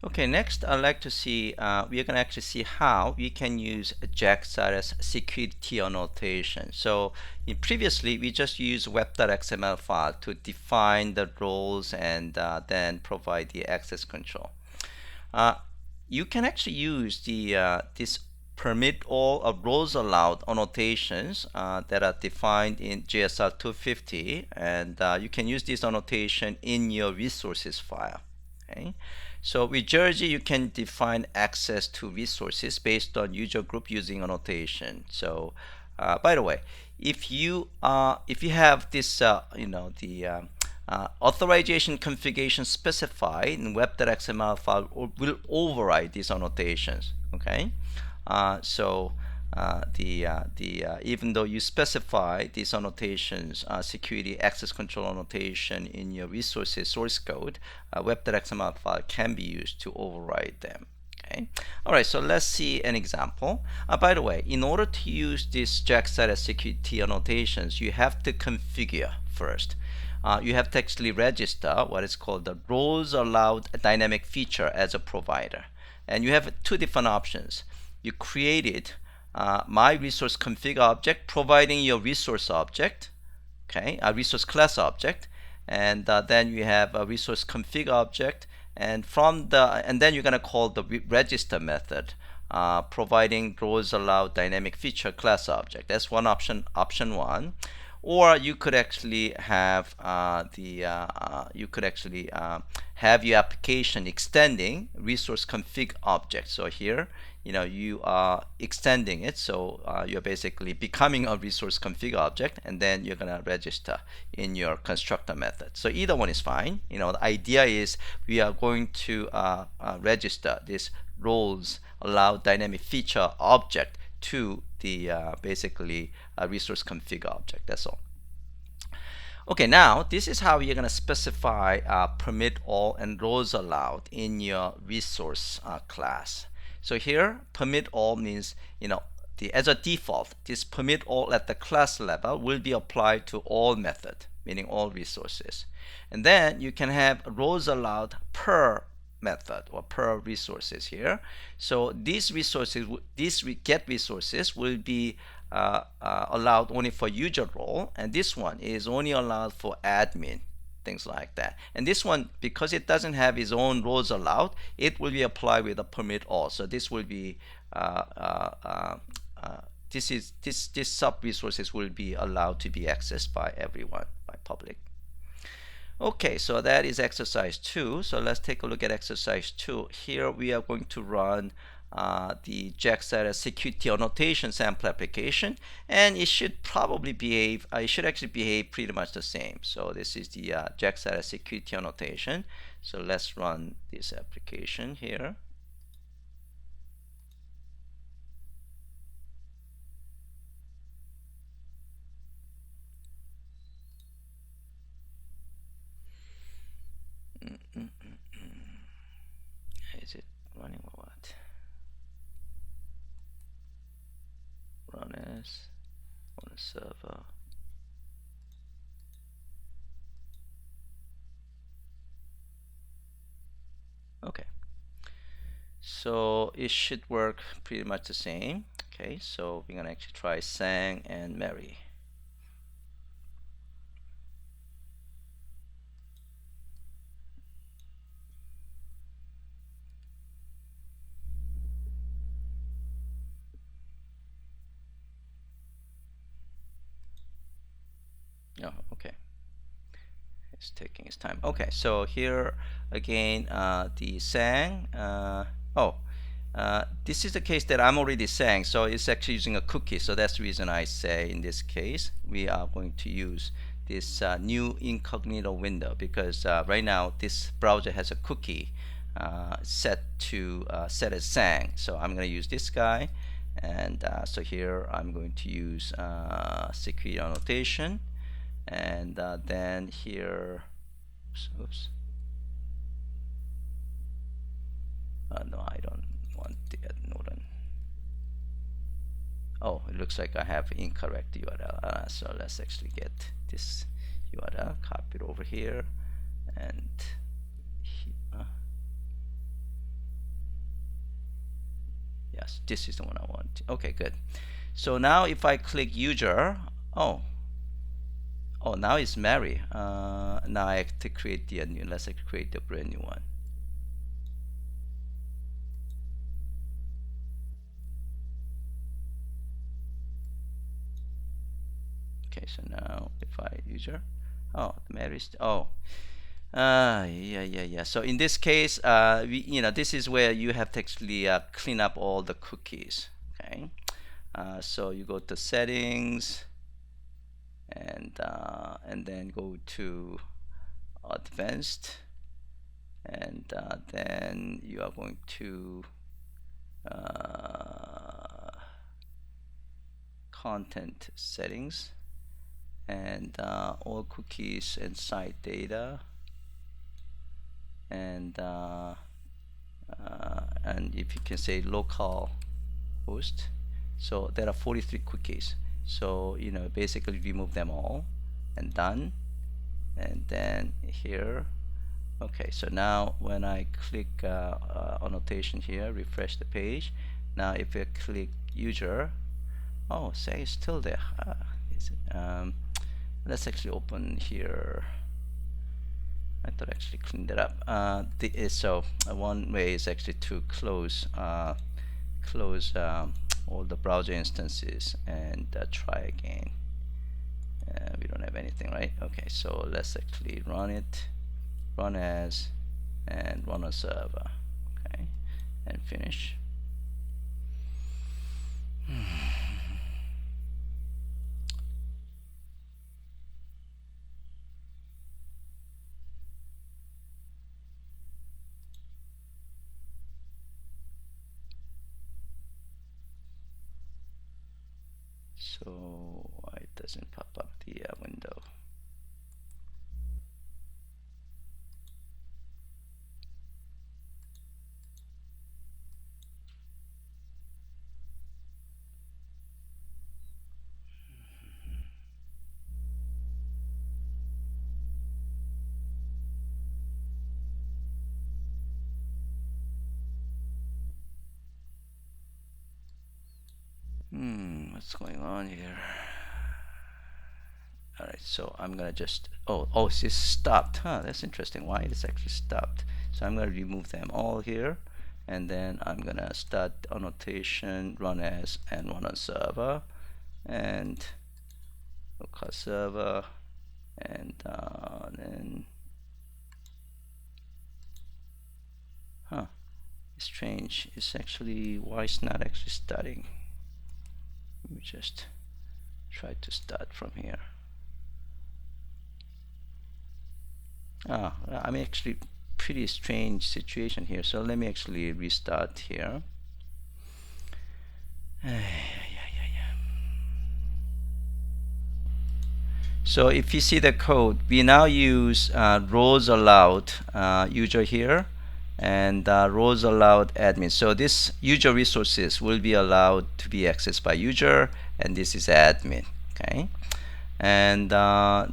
Okay, next I'd like to see, we're going to actually see how we can use JPassion security annotation. So previously we just used web.xml file to define the roles and then provide the access control. You can actually use this permit all roles allowed annotations that are defined in GSR 250, and you can use this annotation in your resources file. Okay, so with Jersey you can define access to resources based on user group using annotation. So by the way, if you have this authorization configuration specified in web.xml file will override these annotations. Okay, so even though you specify these annotations, security access control annotation in your resources source code, web.xml file can be used to override them. Okay. All right. So let's see an example. By the way, in order to use these JPassion security annotations, you have to configure first. You have to actually register what is called the roles allowed dynamic feature as a provider, and you have two different options. You created my resource config object, providing your resource object, okay, a resource class object, and then you have a resource config object, and then you're going to call the register method, providing roles allowed dynamic feature class object. That's one option, option one. Or you could actually have have your application extending resource config object. So here, you are extending it, so you're basically becoming a resource config object, and then you're gonna register in your constructor method. So either one is fine. The idea is we are going to register this roles allow dynamic feature object to the basically resource config object. That's all. Okay, now this is how you're going to specify permit all and roles allowed in your resource class. So here, permit all means, as a default, this permit all at the class level will be applied to all method, meaning all resources. And then you can have roles allowed per method or per resources here. So these resources, these get resources will be allowed only for user role, and this one is only allowed for admin, things like that. And this one, because it doesn't have its own roles allowed, it will be applied with a permit all. So this will be this sub resources will be allowed to be accessed by everyone, by public. Okay, so that is exercise 2. So let's take a look at exercise 2. Here we are going to run the JPassion security annotation sample application, and it should probably behave, it should actually behave pretty much the same. So this is the JPassion security annotation. So let's run this application here. Is it running or what? Run as on the server. Okay, so it should work pretty much the same. Okay, so we're gonna actually try Sang and Mary. Oh, okay. It's taking its time. Okay, so here again, the Sang. This is the case that I'm already Sang, so it's actually using a cookie. So that's the reason I say in this case we are going to use this new incognito window, because right now this browser has a cookie set as Sang. So I'm going to use this guy, and so here I'm going to use security annotation. And then here, oops. No, I don't want the Norton. Oh, it looks like I have incorrect URL. So let's actually get this URL copied over here, and Yes, this is the one I want. Okay, good. So now if I click user, oh, now it's Mary. Now I have to create the new. Let's create the brand new one. Okay, so now if I user, Mary's. Yeah. So in this case, this is where you have to actually clean up all the cookies. Okay. So you go to settings, and then go to advanced, and then you are going to content settings, and all cookies and site data, and if you can say local host. So there are 43 cookies, so basically remove them all, and done. And then here, okay, so now when I click annotation here, refresh the page. Now if I click user, say it's still there. Let's actually open here. I thought I actually cleaned it up. So one way is actually to close all the browser instances and try again. We don't have anything, right? Okay, so let's actually run it, run as, and run on server. Okay, and finish. So why it doesn't pop up the window? What's going on here? All right, so I'm gonna just it's stopped. That's interesting. Why it's actually stopped? So I'm gonna remove them all here, and then I'm gonna start annotation, run as, and run on server, and local server, and then it's strange. It's actually, why it's not actually starting? Let me just try to start from here. I'm actually pretty strange situation here. So let me actually restart here. So if you see the code, we now use roles allowed user here, and roles allowed admin. So this user resources will be allowed to be accessed by user, and this is admin. Okay. And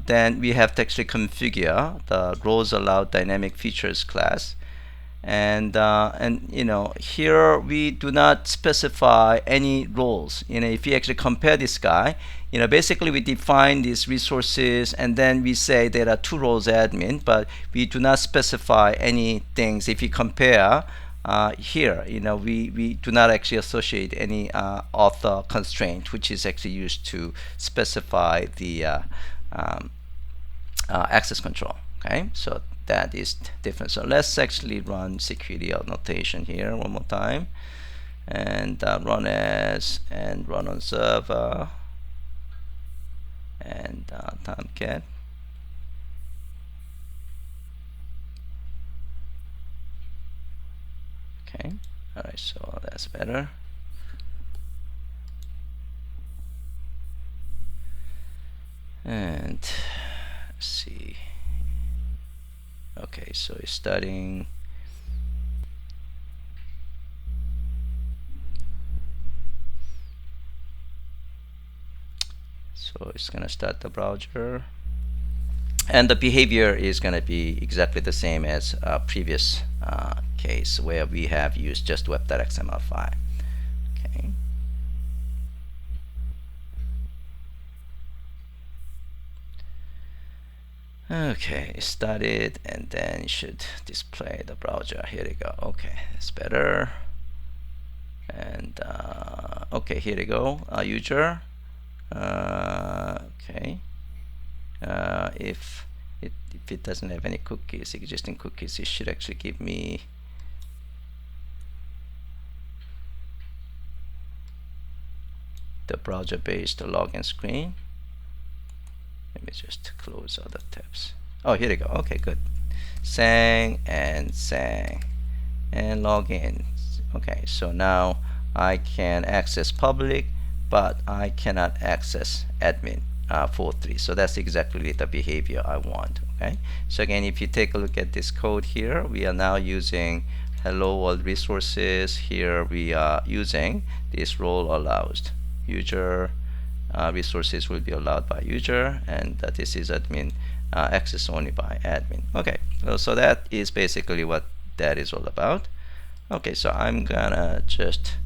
then we have to actually configure the roles allowed dynamic features class, and here we do not specify any roles. If you actually compare this guy, basically we define these resources, and then we say there are two roles admin, but we do not specify any things. If you compare here, we do not actually associate any author constraint, which is actually used to specify the access control. Okay, so that is different. So let's actually run security annotation here one more time, and run as, and run on server, and Tomcat. Okay, all right, so that's better. And let's see. Okay, so it's starting. So it's gonna start the browser, and the behavior is gonna be exactly the same as previous case where we have used just web.xml file. Okay, started, and then it should display the browser. Here we go. Okay, it's better. And okay, here we go. User. Okay. If it doesn't have any cookies, existing cookies, it should actually give me the browser-based login screen. Let me just close other tabs. Oh, here we go. Okay, good. Sang and login. Okay, so now I can access public, but I cannot access admin 4.3. So that's exactly the behavior I want. Okay. So again, if you take a look at this code here, we are now using hello world resources. Here we are using this role allows user. Resources will be allowed by user, and this is admin access only by admin. Okay, so that is basically what that is all about. Okay, so I'm gonna just